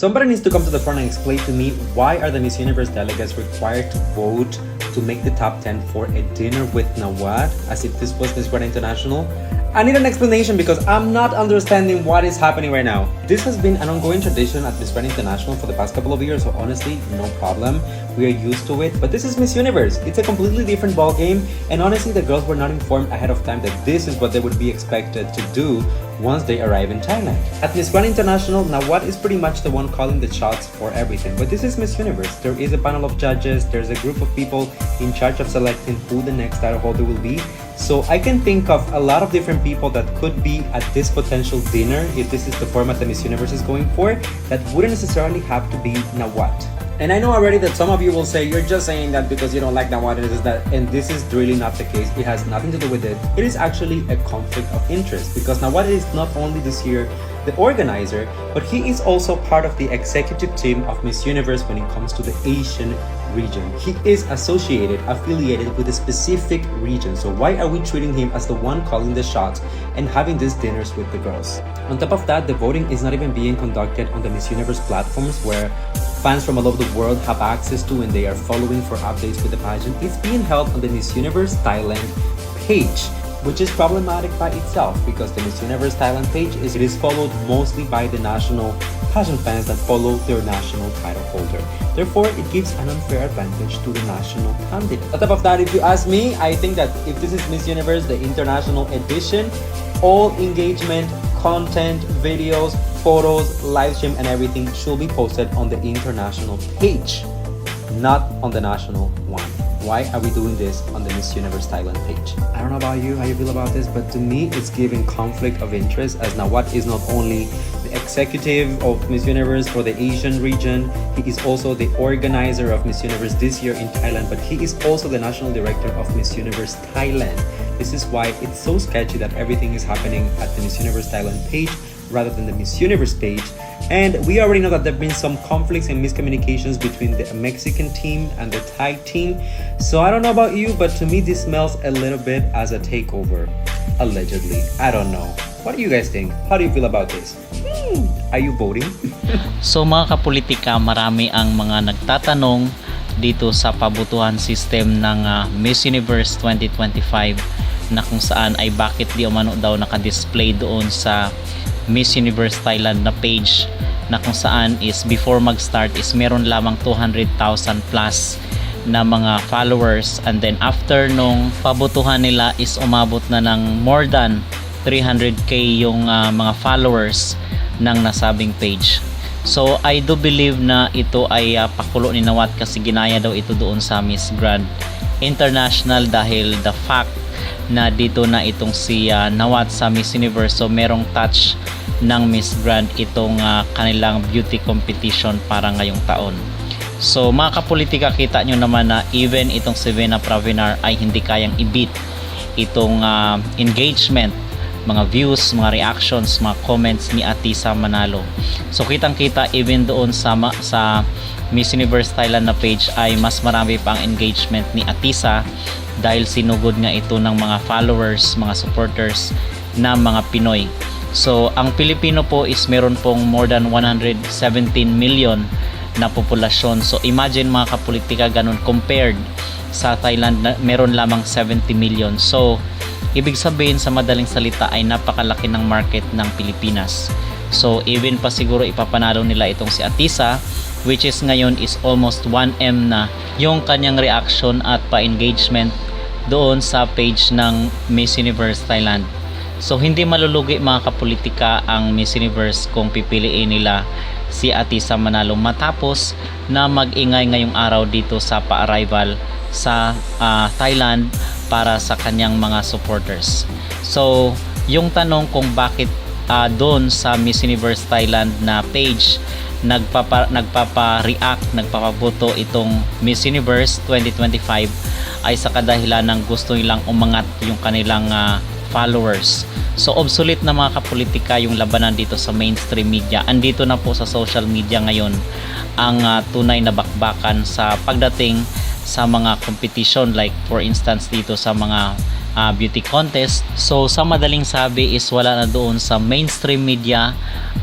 Somebody needs to come to the front and explain to me why are the Miss Universe delegates required to vote to make the top 10 for a dinner with Nawat as if this was Miss Grand International? I need an explanation because I'm not understanding what is happening right now. This has been an ongoing tradition at Miss Grand International for the past couple of years, so honestly, no problem. We are used to it, but this is Miss Universe. It's a completely different ball game, and honestly, the girls were not informed ahead of time that this is what they would be expected to do once they arrive in Thailand. At Miss Grand International, Nawat is pretty much the one calling the shots for everything, but this is Miss Universe. There is a panel of judges, there's a group of people in charge of selecting who the next title holder will be. So I can think of a lot of different people that could be at this potential dinner if this is the format that Miss Universe is going for, that wouldn't necessarily have to be Nawat. And I know already that some of you will say, you're just saying that because you don't like Nawat and this is really not the case. It has nothing to do with it. It is actually a conflict of interest because Nawat is not only this year the organizer, but he is also part of the executive team of Miss Universe when it comes to the Asian region. He is affiliated with a specific region. So why are we treating him as the one calling the shots and having these dinners with the girls? On top of that, the voting is not even being conducted on the Miss Universe platforms where fans from all over the world have access to and they are following for updates with the pageant. It's being held on the Miss Universe Thailand page, which is problematic by itself because the Miss Universe Thailand page is followed mostly by the national pageant fans that follow their national title holder. Therefore, it gives an unfair advantage to the national candidate. On top of that, if you ask me, I think that if this is Miss Universe, the international edition, all engagement, content, videos, photos, live stream, and everything should be posted on the international page, not on the national one. Why are we doing this on the Miss Universe Thailand page? I don't know about you, how you feel about this, but to me, it's giving conflict of interest as Nawat is not only the executive of Miss Universe for the Asian region, he is also the organizer of Miss Universe this year in Thailand, but he is also the national director of Miss Universe Thailand. This is why it's so sketchy that everything is happening at the Miss Universe Thailand page rather than the Miss Universe page. And we already know that there have been some conflicts and miscommunications between the Mexican team and the Thai team. So I don't know about you, but to me this smells a little bit as a takeover. Allegedly. I don't know. What do you guys think? How do you feel about this? Are you voting? So mga kapolitika, marami ang mga nagtatanong dito sa pabutuhan system ng Miss Universe 2025 na kung saan ay bakit di umano daw naka-display doon sa Miss Universe Thailand na page na kung saan is before mag-start is meron lamang 200,000 plus na mga followers, and then after nung pabutuhan nila is umabot na ng more than 300k yung mga followers ng nasabing page. So I do believe na ito ay pakulo ni Nawat kasi ginaya daw ito doon sa Miss Grand International dahil the fact na dito na itong si Nawat sa Miss Universe, so merong touch ng Miss Grand itong kanilang beauty competition para ngayong taon. So mga kapolitika, kita nyo naman na even itong si Vena Pravinar ay hindi kayang i-beat itong engagement, mga views, mga reactions, mga comments ni Atisa Manalo. So kitang kita even doon sa Miss Universe Thailand na page ay mas marami pang engagement ni Atisa dahil sinugod nga ito ng mga followers, mga supporters na mga Pinoy. So ang Pilipino po is meron pong more than 117 million na populasyon. So imagine mga kapolitika, ganun compared sa Thailand na meron lamang 70 million. So ibig sabihin sa madaling salita ay napakalaki ng market ng Pilipinas. So even pa siguro ipapanalo nila itong si Atisa, which is ngayon is almost 1M na yung kanyang reaction at pa-engagement doon sa page ng Miss Universe Thailand. So hindi malulugi mga kapolitika ang Miss Universe kung pipiliin nila si Atisa Manalo matapos na mag-ingay ngayong araw dito sa pa-arrival sa Thailand para sa kanyang mga supporters. So yung tanong kung bakit doon sa Miss Universe Thailand na page nagpapa-react, nagpapaboto itong Miss Universe 2025 ay sa kadahilan ng gusto nilang umangat yung kanilang followers. So obsolete na mga kapolitika yung labanan dito sa mainstream media. Andito na po sa social media ngayon ang tunay na bakbakan sa pagdating sa mga competition, like for instance dito sa mga beauty contest. So sa madaling sabi is wala na doon sa mainstream media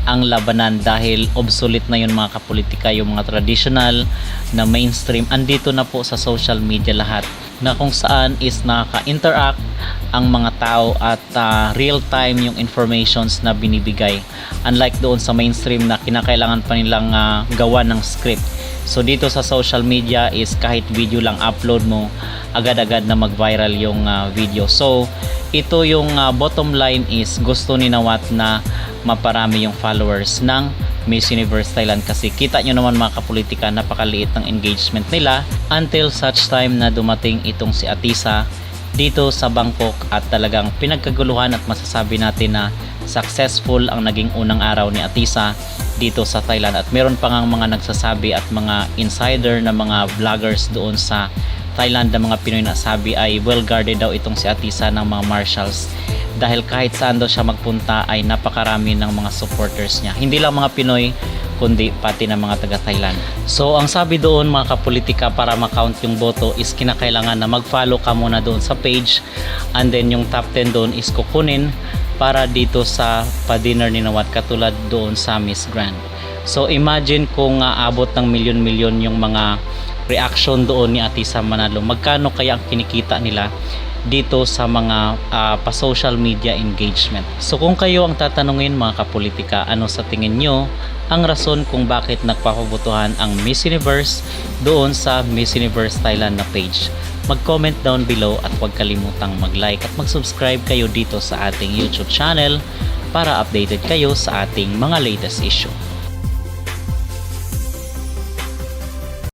ang labanan dahil obsolete na yun mga kapolitika, yung mga traditional na mainstream andito na po sa social media lahat, na kung saan is nakaka-interact ang mga tao at real time yung informations na binibigay, unlike doon sa mainstream na kinakailangan pa nilang gawa ng script. So dito sa social media is kahit video lang upload mo, agad-agad na mag-viral yung video. So ito yung bottom line is gusto ni Nawat na maparami yung followers ng Miss Universe Thailand, kasi kita nyo naman mga kapolitika, napakaliit ng engagement nila until such time na dumating itong si Atisa dito sa Bangkok at talagang pinagkaguluhan at masasabi natin na successful ang naging unang araw ni Atisa dito sa Thailand. At meron pa ngang mga nagsasabi at mga insider na mga vloggers doon sa Thailand na mga Pinoy na sabi ay well guarded daw itong si Atisa ng mga marshals, dahil kahit saan daw siya magpunta ay napakarami ng mga supporters niya, hindi lang mga Pinoy kundi pati ng mga taga Thailand. So ang sabi doon mga kapolitika, para ma-count yung boto is kinakailangan na mag-follow ka muna doon sa page, and then yung top 10 doon is kukunin para dito sa pa-dinner ni Nawat, katulad doon sa Miss Grand. So imagine kung abot ng milyon-milyon yung mga reaction doon ni Atisa Manalo, magkano kaya ang kinikita nila dito sa mga pa-social media engagement. So kung kayo ang tatanungin mga kapolitika, ano sa tingin nyo ang rason kung bakit nagpapabotohan ang Miss Universe doon sa Miss Universe Thailand na page? Mag-comment down below at huwag kalimutang mag-like at mag-subscribe kayo dito sa ating YouTube channel para updated kayo sa ating mga latest issue.